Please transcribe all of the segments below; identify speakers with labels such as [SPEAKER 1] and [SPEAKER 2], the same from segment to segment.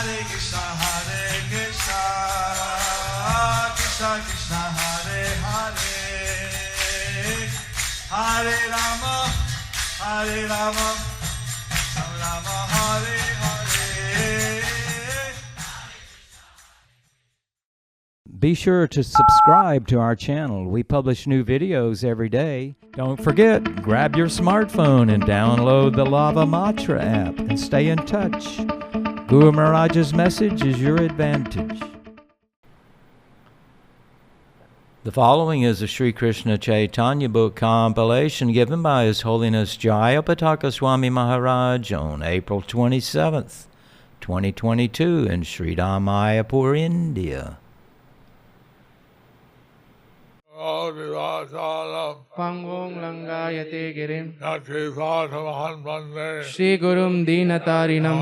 [SPEAKER 1] Krishna Krishna Hare Hare Hare Rama Rama Rama Hare Hare.
[SPEAKER 2] Be sure to subscribe to our channel. We publish new videos every day. Don't forget, grab your smartphone and download the Lava Matra app and stay in touch. Guru Mahārāja's message is your advantage. The following is a Sri Krishna Caitanya book compilation given by His Holiness Jayapataka Swami Mahārāja on April 27th, 2022 in Mayapur, India.
[SPEAKER 3] Pangong langayate girim
[SPEAKER 1] Shri
[SPEAKER 3] Shri Gurum Dinatarinam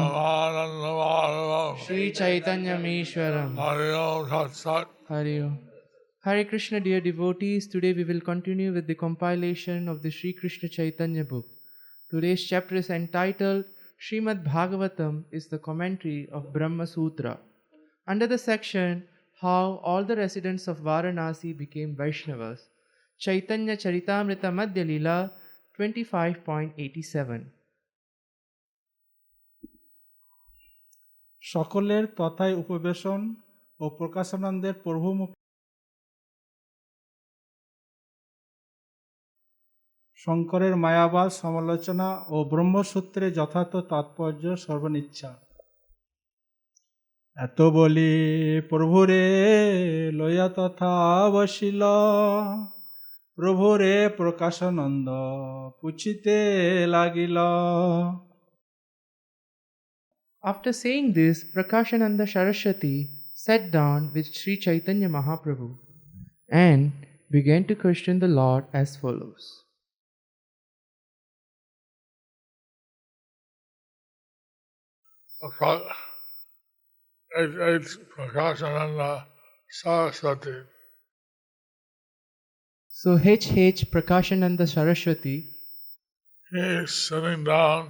[SPEAKER 3] Shri Chaitanya Meeshwaram Hari Om. Hare Krishna, dear devotees, today we will continue with the compilation of the Sri Krishna Caitanya book. Today's chapter is entitled Śrīmad-Bhāgavatam is the commentary of Brahma-sūtra. Under the section How all the residents of Varanasi became Vaishnavas, Caitanya Charitamrita Madhya Leela 25.87.
[SPEAKER 4] সকলের তথায় উপবেশন ও প্রকাশানন্দের প্রভুমুখ শঙ্করের মায়াবাদ সমালোচনা ও ব্রহ্মসূত্রে যথার্থ তাৎপর্য সর্বনিচ্ছা। এত বলি প্রভুরে লয়া তথা বসিল, প্রভুরে প্রকাশানন্দ পুছিতে লাগিল।
[SPEAKER 3] After saying this, Prakashananda Saraswati sat down with Sri Chaitanya Mahaprabhu and began to question the Lord as follows.
[SPEAKER 1] It's Prakashananda Saraswati.
[SPEAKER 3] So H. Prakashananda Saraswati,
[SPEAKER 1] He is sitting down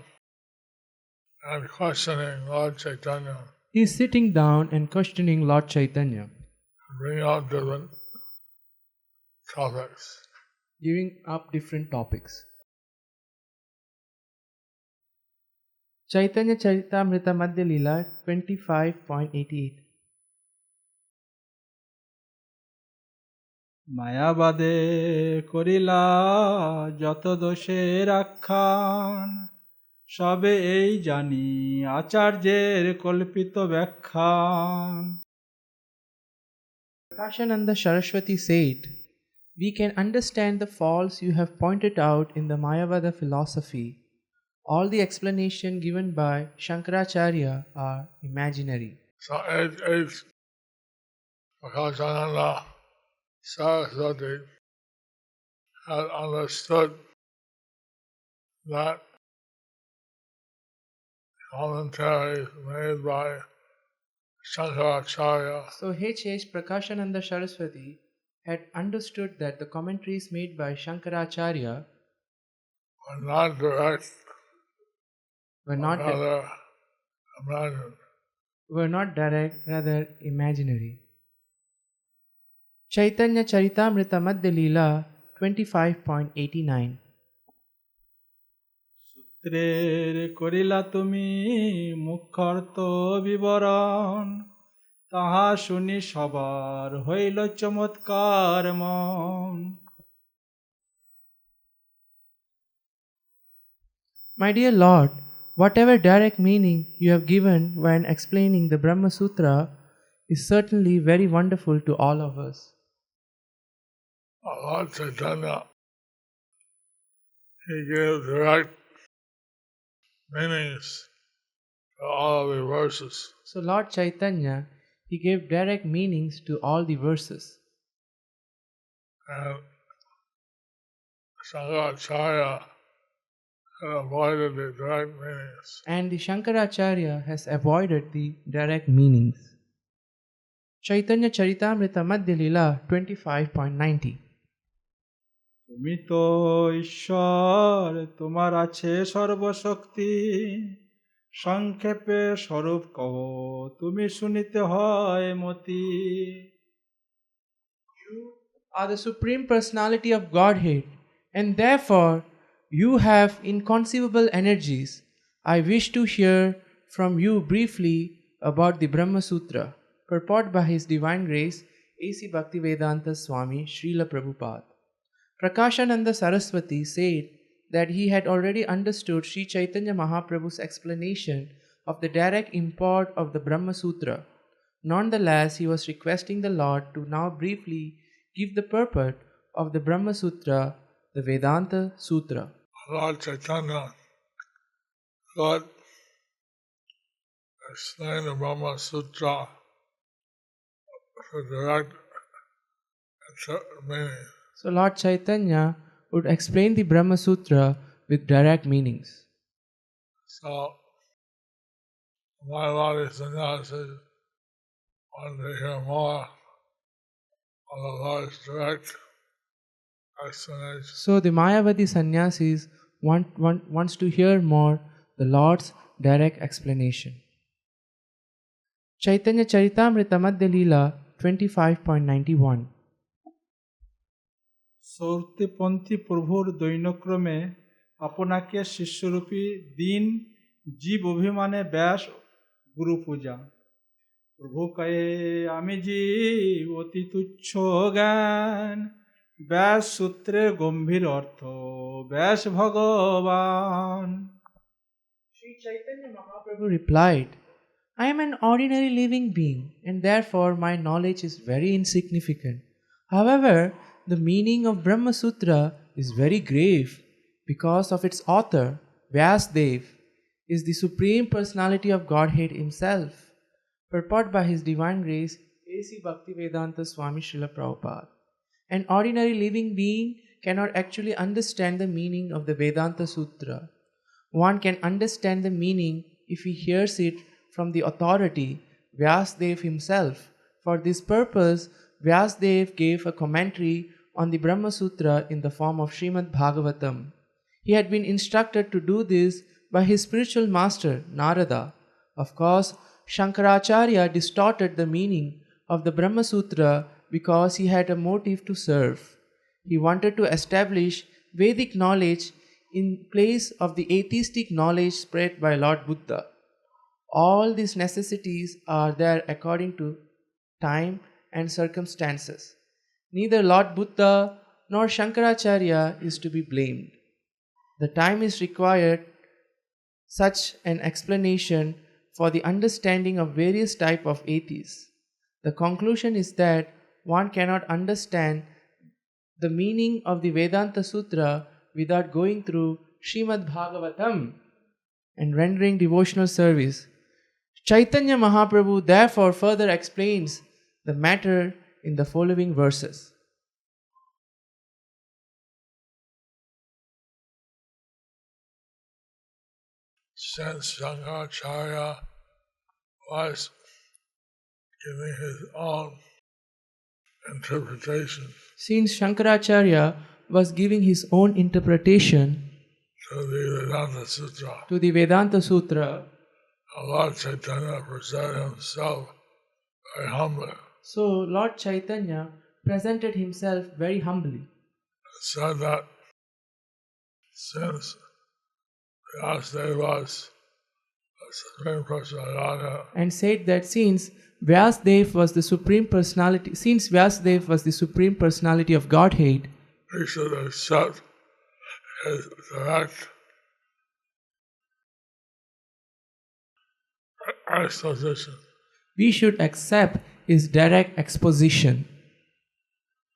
[SPEAKER 1] and questioning Lord Chaitanya,
[SPEAKER 3] is sitting down and questioning Lord Chaitanya,
[SPEAKER 1] bringing out different topics.
[SPEAKER 3] giving up different topics. Caitanya Charitamrita Madhya Leela 25.88.
[SPEAKER 4] মায়াবাদে করিলা যত দোষের আখ্যান, সবে এই জানি আচার্যের কল্পিত ব্যাখ্যান।
[SPEAKER 3] Prakashananda Saraswati said, "We can understand the faults you have pointed out in the Mayavada philosophy. All the explanation given by Shankaracharya are imaginary."
[SPEAKER 1] So it's Prakashananda Saraswati had understood that commentaries made by Shankaracharya
[SPEAKER 3] So H. Prakashananda Saraswati had understood that the commentaries made by Shankaracharya
[SPEAKER 1] were not direct,
[SPEAKER 3] were not
[SPEAKER 1] rather imagined.
[SPEAKER 3] direct, rather imaginary. Caitanya Charitamrita Madhya Leela 25.89.
[SPEAKER 4] সূত্রের করিলা তুমি মুখ্যার্থ বিবরণ, তাহা শুনি সবার হইল চমৎকার মন।
[SPEAKER 3] My dear Lord, whatever direct meaning you have given when explaining the Brahma-sūtra is certainly very wonderful to all of us.
[SPEAKER 1] Lord Chaitanya, he gave direct meanings to all of the verses.
[SPEAKER 3] So Lord Chaitanya, he gave direct meanings to all the verses.
[SPEAKER 1] And Shankaracharya had avoided the direct meanings.
[SPEAKER 3] And the Shankaracharya has avoided the direct meanings. Caitanya Charitamrita Madhya Leela 25.90.
[SPEAKER 4] তুমি তো ঈশ্বর, তোমার আছে সর্বশক্তি, সংক্ষেপে স্বরূপ কহ তুমি শুনিতে হয় মতি
[SPEAKER 3] Are the Supreme Personality of Godhead, and therefore you have inconceivable energies. I wish to hear from you briefly about the Brahma-sūtra, purport by His Divine Grace, A.C. Bhaktivedanta Swami, Srila Prabhupada. Prakashananda Saraswati said that he had already understood Sri Caitanya Mahaprabhu's explanation of the direct import of the Brahma-sūtra. Nonetheless, he was requesting the Lord to now briefly give the purport of the Brahma-sūtra, the Vedanta Sutra.
[SPEAKER 1] Lord Chaitanya could explain the Brahma-sūtra with direct meaning.
[SPEAKER 3] So Lord Chaitanya would explain the Brahma-sūtra with direct meanings.
[SPEAKER 1] So, Mayapur sannyasis wanted to hear more of the Lord's direct explanation.
[SPEAKER 3] So the Mayavadi sannyasis wants to hear more the Lord's direct explanation. Chaitanya Charitamrita Madhya Leela 25.91.
[SPEAKER 4] সৌর্তিপন্থী প্রভুর দৈনক্রমে আপনাকে শিষ্যরূপী দিন জীব অভিমানে ব্যাস গুরু পূজা প্রভু কয়ে আমি জীব অতি তুচ্ছ জ্ঞান ব্যাস সূত্রের গম্ভীর অর্থ ব্যাস ভগবান
[SPEAKER 3] Sri Chaitanya Mahaprabhu replied, I am an ordinary living being, and therefore my knowledge is very insignificant. However, the meaning of Brahma-sūtra is very grave because of its author, Vyasadeva, is the Supreme Personality of Godhead Himself. Purport by His Divine Grace, A.C. Bhaktivedanta Swami Srila Prabhupada. An ordinary living being cannot actually understand the meaning of the Vedanta Sutra. One can understand the meaning if he hears it from the authority, Vyasadeva himself. For this purpose, Vyasadeva gave a commentary on the Brahma-sūtra in the form of Śrīmad-Bhāgavatam. He had been instructed to do this by his spiritual master, Narada. Of course, Shankaracharya distorted the meaning of the Brahma-sūtra because he had a motive to serve. He wanted to establish Vedic knowledge in place of the atheistic knowledge spread by Lord Buddha. All these necessities are there according to time and circumstances. Neither Lord Buddha nor Shankaracharya is to be blamed. The time is required such an explanation for the understanding of various types of atheists. The conclusion is that one cannot understand the meaning of the Vedanta Sutra without going through Śrīmad-Bhāgavatam and rendering devotional service. Chaitanya Mahaprabhu therefore further explains the matter in the following verses.
[SPEAKER 1] Since Shankaracharya was giving his own interpretation
[SPEAKER 3] Since Shankaracharya was giving his own interpretation
[SPEAKER 1] to the Vedanta Sutra,
[SPEAKER 3] Lord
[SPEAKER 1] Chaitanya presented himself very humbly.
[SPEAKER 3] So Lord Chaitanya presented himself very humbly.
[SPEAKER 1] Said that since Vyasadeva was the Supreme Personality,
[SPEAKER 3] and said that since Vyasadeva was the Supreme Personality of Godhead,
[SPEAKER 1] we should accept his direct exposition.
[SPEAKER 3] We should accept his direct exposition.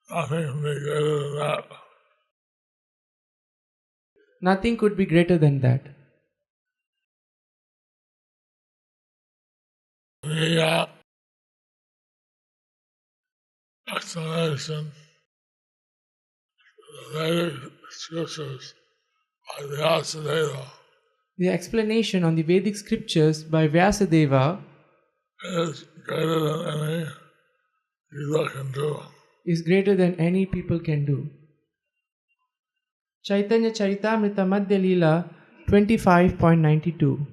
[SPEAKER 1] Nothing can be greater than that.
[SPEAKER 3] Nothing could be greater than that.
[SPEAKER 1] The explanation of the Vedic scriptures by Vyasadeva
[SPEAKER 3] The explanation on the Vedic scriptures by Vyasadeva
[SPEAKER 1] is greater than any people can do.
[SPEAKER 3] Is greater than any people can do. Chaitanya Charitamrita Madhya Leela 25.92.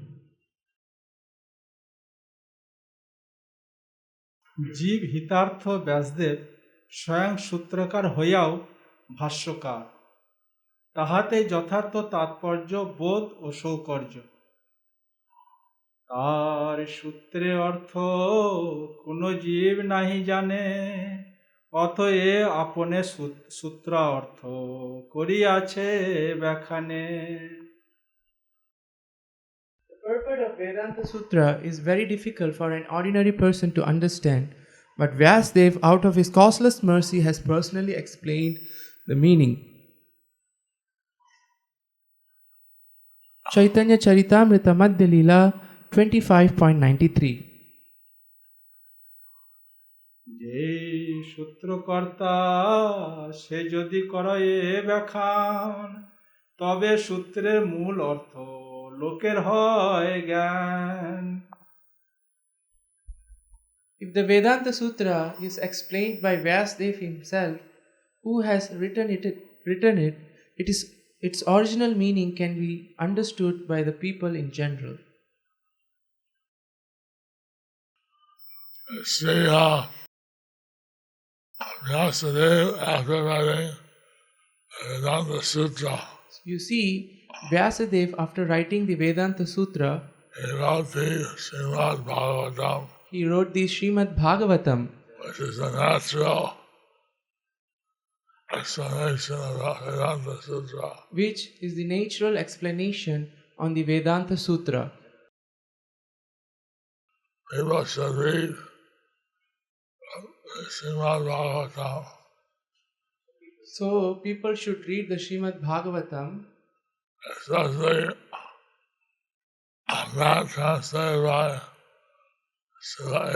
[SPEAKER 4] জীব হিতার্থ ব্যাসদেব স্বয়ং সূত্রকার হইয়াও ভাষ্যকার, তাহাতে যথার্থ তাৎপর্য বোধ ও সৌকর্য। তার সূত্রে অর্থ কোন জীব নাহি জানে, অতএ আপনে সূত্র অর্থ করিয়াছে ব্যাখ্যানে।
[SPEAKER 3] The purport of Vedanta Sutra is very difficult for an ordinary person to understand, but Vyasadeva, out of his causeless mercy, has personally explained the meaning. Caitanya Charitamrita Madhya Leela 25.93.
[SPEAKER 4] যে সূত্রকর্তা সে যদি করে ব্যাখ্যান, তবে সূত্রের মূল অর্থ লোকের হয় জ্ঞান।
[SPEAKER 3] If the Vedanta Sutra is explained by Vyasadeva himself, who has written it, its original meaning can be understood by the people in general.
[SPEAKER 1] See Vyasadeva, after writing Vedanta Sutra,
[SPEAKER 3] You see, Vyasadeva, after writing the Vedanta Sutra,
[SPEAKER 1] he wrote the Śrīmad-Bhāgavatam,
[SPEAKER 3] he wrote the Śrīmad-Bhāgavatam,
[SPEAKER 1] which is a natural explanation of Vedanta Sutra.
[SPEAKER 3] which is the natural explanation on the Vedanta Sutra.
[SPEAKER 1] People should read Śrīmad-Bhāgavatam.
[SPEAKER 3] So, people should read the Śrīmad-Bhāgavatam,
[SPEAKER 1] Especially that translated by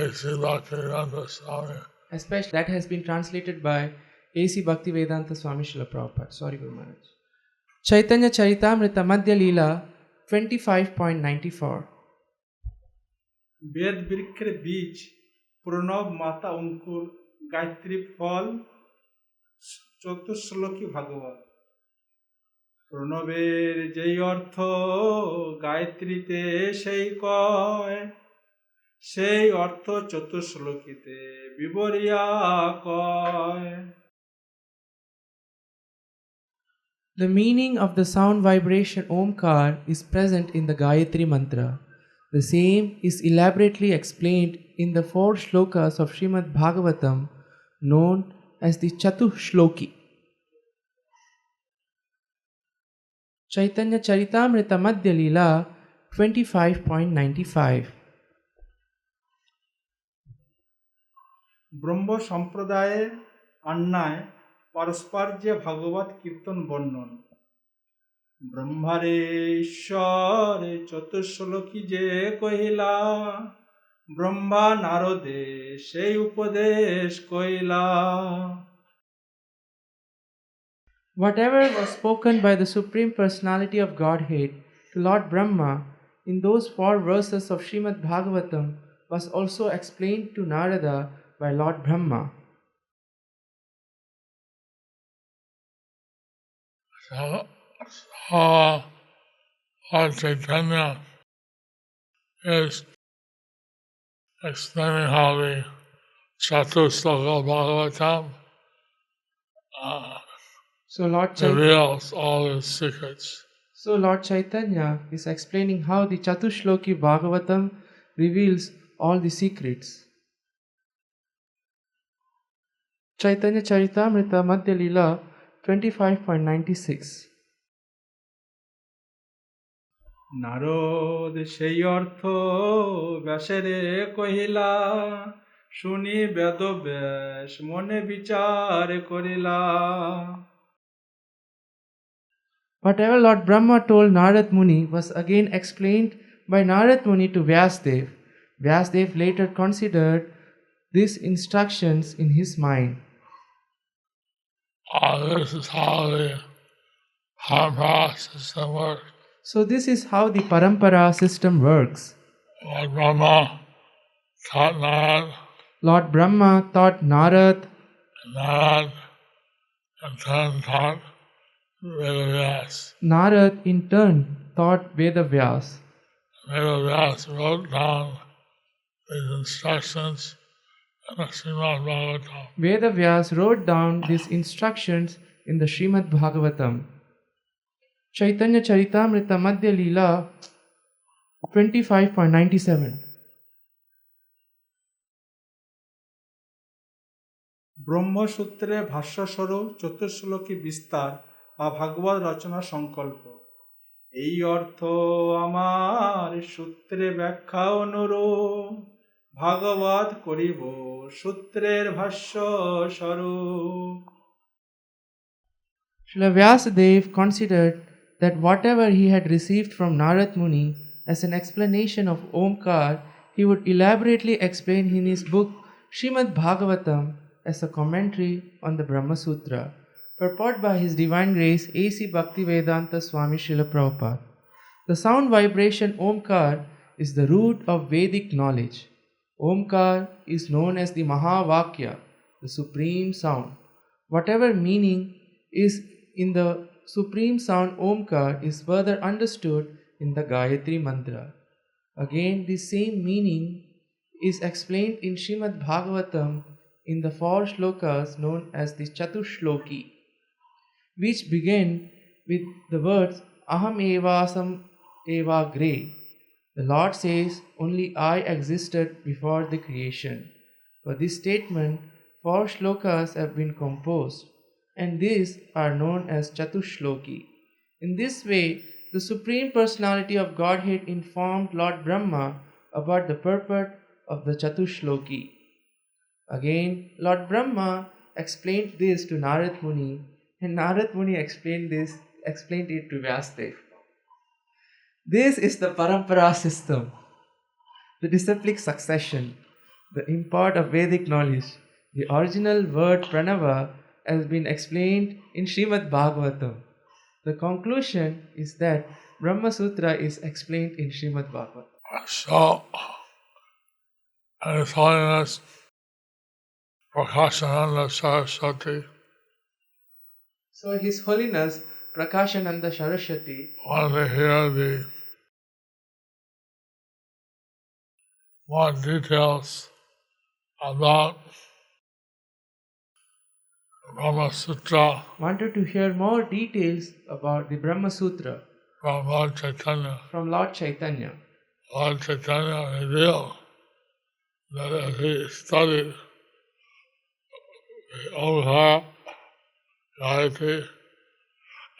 [SPEAKER 1] A.C. Bhaktivedanta Swami.
[SPEAKER 3] especially that has been translated by A.C. Bhaktivedanta Swami Srila Prabhupada. Sorry, Guru Maharaj. Caitanya Charitamrita Madhya Leela 25.94.
[SPEAKER 4] বেদ বৃক্ষের বীজ, প্রণব মাতা অঙ্কুর, গায়ত্রী ফল, চতুশ্লোকী ভাগবত। প্রণবের যেই অর্থ গায়ত্রীতে সেই কয়, সেই অর্থ চতুশ্লোকীতে বিবরিয়া কয়।
[SPEAKER 3] The meaning of the sound vibration Omkar is present in the Gayatri Mantra. The same is elaborately explained in the 4 shlokas of Śrīmad-Bhāgavatam known as the Chatushloki. Caitanya Charitamrita Madhya Leela 25.95.
[SPEAKER 4] ব্রহ্ম সম্প্রদায়ের আন্নায় পরস্পর যে ভাগবত কীর্তন বর্ণন, ব্রহ্মারে ঈশ্বরে চতুশ্লোকী যে কহিলা, ব্রহ্মা নারদে সেই উপদেশ কইলা।
[SPEAKER 3] Whatever was spoken by the Supreme Personality of Godhead to Lord Brahma in those 4 verses of Śrīmad-Bhāgavatam was also explained to Narada by Lord Brahma.
[SPEAKER 1] So Lord Caitanya is explaining how the Chatushloka Bhagavatam reveals all his secrets.
[SPEAKER 3] So Lord Chaitanya is explaining how the Chatushloki Bhagavatam reveals all the secrets. Caitanya Charitamrita Madhya Leela 25.96.
[SPEAKER 4] Narad সেই অর্থ ব্যাসেরে কহিলা, শুনি বেদ ব্যাস মনে বিচার করিলা।
[SPEAKER 3] Whatever Lord Brahma told Narad Muni was again explained by Narad Muni to Vyasadeva. Vyasadeva later considered these instructions in his mind.
[SPEAKER 1] This is how the Parampara system works.
[SPEAKER 3] So this is how the Parampara system works.
[SPEAKER 1] Lord Brahma taught Narad.
[SPEAKER 3] Lord Brahma taught Narad.
[SPEAKER 1] Narad in turn taught Vedavyas.
[SPEAKER 3] Narad in turn taught Vedavyas.
[SPEAKER 1] Vedavyas wrote down these instructions in the Śrīmad-Bhāgavatam.
[SPEAKER 3] Vedavyas wrote down these instructions in the Śrīmad-Bhāgavatam. Caitanya Charitamrita Madhya Leela 25.97.
[SPEAKER 4] ব্রহ্মসূত্রে ভাষ্যস্বরূপ চতুর্শ্লোকী বিস্তার বা ভাগবত রচনা সংকল্প। এই অর্থ আমার সূত্রে ব্যাখ্যা অনুরূপ ভাগবত করিব সূত্রের ভাষ্য স্বরূপ।
[SPEAKER 3] Srila Vyasadeva considered that whatever he had received from Narad Muni as an explanation of Omkar, he would elaborately explain in his book Śrīmad-Bhāgavatam as a commentary on the Brahma-sūtra, purport by His Divine Grace A.C. Bhaktivedanta Swami Srila Prabhupada. The sound vibration Omkar is the root of Vedic knowledge. Omkar is known as the Mahavakya, the supreme sound. Whatever meaning is in the supreme sound Omkar is further understood in the Gayatri Mantra. Again, the same meaning is explained in Śrīmad-Bhāgavatam in the 4 shlokas known as the Chatushloki, which begin with the words Aham evasam evagre. The Lord says, only I existed before the creation. For this statement, 4 shlokas have been composed, and these are known as Chatushloki. In this way, the Supreme Personality of Godhead informed Lord Brahma about the purport of the Chatushloki. Again, Lord Brahma explained this to Narad Muni, and Narad Muni explained it to Vyasadeva. This is the parampara system, the disciplic succession, the import of Vedic knowledge. The original word pranava has been explained in Śrīmad-Bhāgavatam. The conclusion is that Brahma-sūtra is explained in Śrīmad-Bhāgavatam.
[SPEAKER 1] So, His Holiness Prakashananda Saraswati,
[SPEAKER 3] So His Holiness Prakashananda Saraswati
[SPEAKER 1] wanted to hear the more details about Brahma-sūtra
[SPEAKER 3] wanted to hear more details about the Brahma-sūtra
[SPEAKER 1] from Lord Caitanya.
[SPEAKER 3] from Lord Caitanya.
[SPEAKER 1] Lord Caitanya revealed that as he studied the Omkara, Gayatri,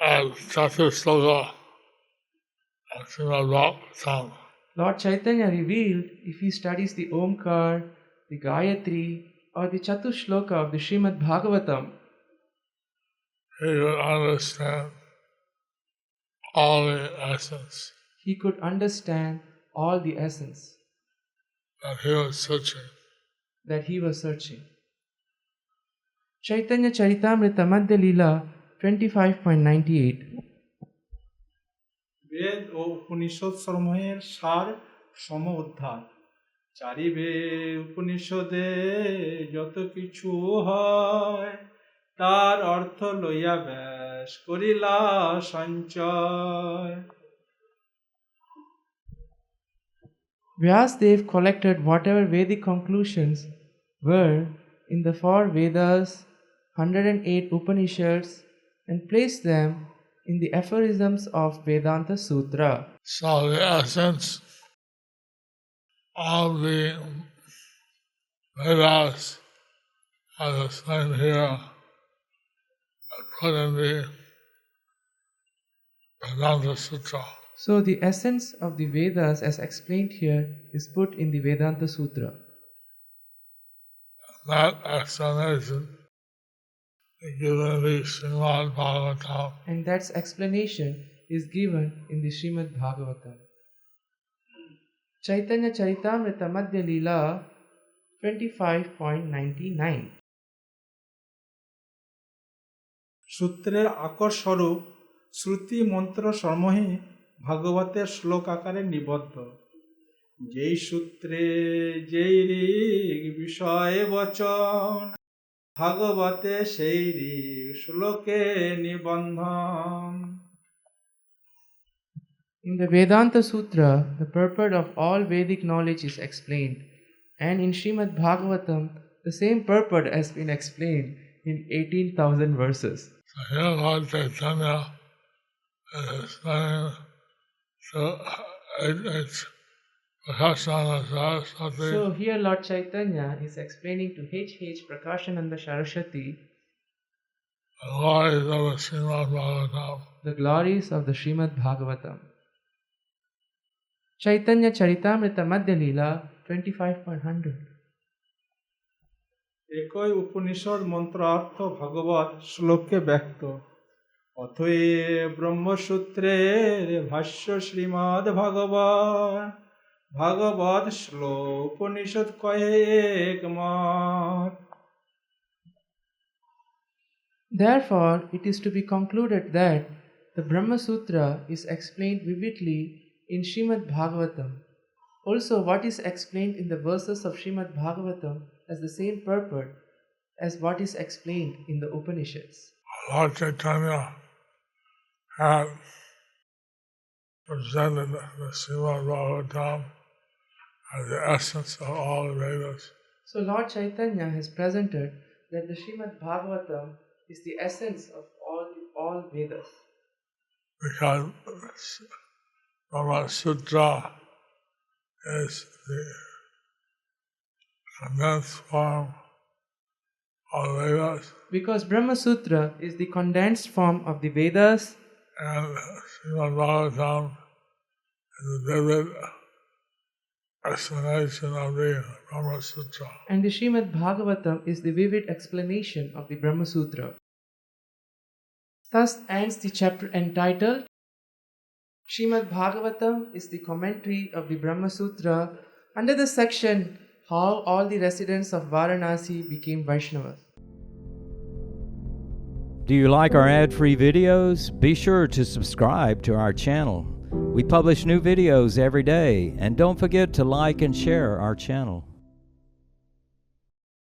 [SPEAKER 1] and Chatusloka and Śrīmad-Bhāgavatam,
[SPEAKER 3] Lord Chaitanya revealed if he studies the Omkar, the Gayatri, or the Chatushloka of the Śrīmad-Bhāgavatam,
[SPEAKER 1] he would understand all the essence
[SPEAKER 3] he could understand all the essence
[SPEAKER 1] that he was searching.
[SPEAKER 3] that he was searching. Caitanya Charitamrita Madhya Leela 25.98.
[SPEAKER 4] বেদ ও উপনিষদ সমূহের সার সম উদ্ধার। চারিবে উপনিষদে যত কিছু হয় তার অর্থ লইয়া ব্যাস করিলা সঞ্চয়।
[SPEAKER 3] Vyasadeva collected whatever Vedic conclusions were in the 4 Vedas, 108 Upanishads, and placed them in the aphorisms of Vedanta Sutra.
[SPEAKER 1] So the essence of the Vedas, as explained here, are put in the Vedanta Sutra.
[SPEAKER 3] So the essence of the Vedas as explained here is put in the Vedanta Sutra.
[SPEAKER 1] That explanation is given in the Śrīmad-Bhāgavatam.
[SPEAKER 3] And that explanation is given in the Śrīmad-Bhāgavatam. Caitanya Charitamrita Madhya Leela 25.99.
[SPEAKER 4] সূত্রের আকর স্বরূপ শ্রুতি মন্ত্র সমূহে ভাগবতের শ্লোক আকারে নিবদ্ধ। যেই সূত্রে যেই ঋগ বিষয় বচন ভাগবতে সেই ঋগ শ্লোকে নিবন্ধন।
[SPEAKER 3] In the Vedanta Sutra, the purport of all Vedic knowledge is explained, and in Śrīmad-Bhāgavatam, the same purport has been explained in 18,000 verses.
[SPEAKER 1] So here Lord Caitanya is explaining to H. Prakashananda Saraswati.
[SPEAKER 3] So here Lord Chaitanya is explaining to H. Prakashananda Saraswati
[SPEAKER 1] the glories of the Śrīmad-Bhāgavatam.
[SPEAKER 3] the glories of the Śrīmad-Bhāgavatam. Chaitanya Charitamrita Madhya Leela 25.100.
[SPEAKER 4] একই উপনিষদ মন্ত্রার্থ ভগবৎ শ্লোকে ব্যক্ত অথৈ ব্রহ্মসূত্রের ভাষ্য শ্রীমদ্ ভাগবত শ্লোক উপনিষদ কহে একমত.
[SPEAKER 3] Therefore, it is to be concluded that the Brahma-sūtra is explained vividly in Śrīmad-Bhāgavatam. Also, what is explained in the verses of Śrīmad-Bhāgavatam has the same purport as what is explained in the Upanishads.
[SPEAKER 1] Lord Caitanya had presented the Śrīmad-Bhāgavatam as the essence of all the Vedas.
[SPEAKER 3] So, Lord Chaitanya has presented that the Śrīmad-Bhāgavatam is the essence of all Vedas.
[SPEAKER 1] Because Brahma-sūtra is the condensed form of the Vedas.
[SPEAKER 3] Because Brahma-sūtra is the condensed form of the Vedas,
[SPEAKER 1] And Śrīmad-Bhāgavatam is the vivid explanation of the Brahma-sūtra.
[SPEAKER 3] and the Śrīmad-Bhāgavatam is the vivid explanation of the Brahma-sūtra. Thus ends the chapter entitled Śrīmad-Bhāgavatam is the commentary of the Brahma-sūtra under the section How all the residents of Varanasi became Vaishnavas.
[SPEAKER 2] Do you like our ad-free videos? Be sure to subscribe to our channel. We publish new videos every day, and don't forget to like and share our channel.